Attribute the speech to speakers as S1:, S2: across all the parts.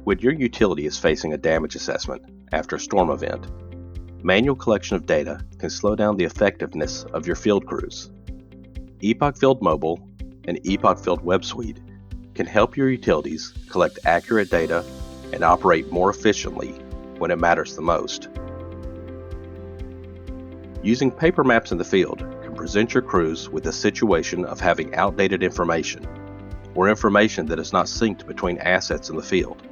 S1: When your utility is facing a damage assessment after a storm event, manual collection of data can slow down the effectiveness of your field crews. EpochField Mobile and EpochField Web Suite can help your utilities collect accurate data and operate more efficiently when it matters the most. Using paper maps in the field can present your crews with a situation of having outdated information or information that is not synced between assets in the field.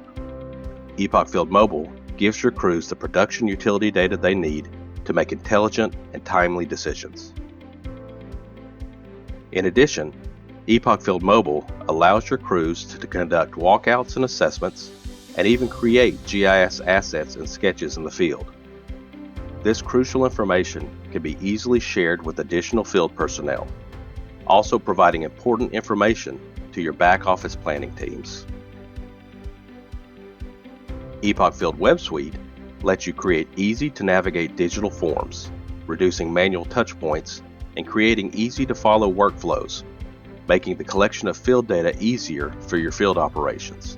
S1: EpochField Mobile gives your crews the production utility data they need to make intelligent and timely decisions. In addition, EpochField Mobile allows your crews to conduct walkouts and assessments and even create GIS assets and sketches in the field. This crucial information can be easily shared with additional field personnel, also providing important information to your back office planning teams. EpochField Web Suite lets you create easy-to-navigate digital forms, reducing manual touchpoints and creating easy-to-follow workflows, making the collection of field data easier for your field operations.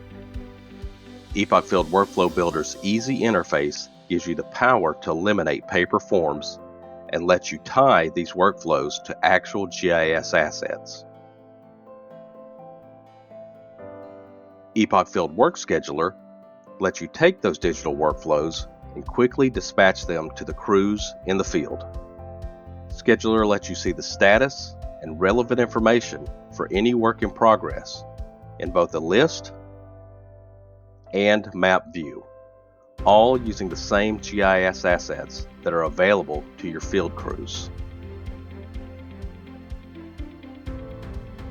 S1: EpochField Workflow Builder's easy interface gives you the power to eliminate paper forms and lets you tie these workflows to actual GIS assets. EpochField Work Scheduler lets you take those digital workflows and quickly dispatch them to the crews in the field. Scheduler lets you see the status and relevant information for any work in progress in both a list and map view, all using the same GIS assets that are available to your field crews.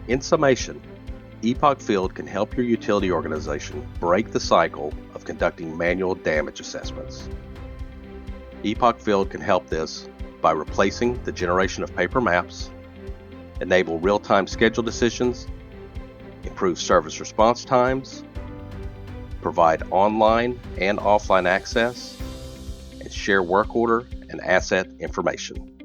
S1: In summation, EpochField can help your utility organization break the cycle of conducting manual damage assessments. EpochField can help this by replacing the generation of paper maps, enable real-time schedule decisions, improve service response times, provide online and offline access, and share work order and asset information.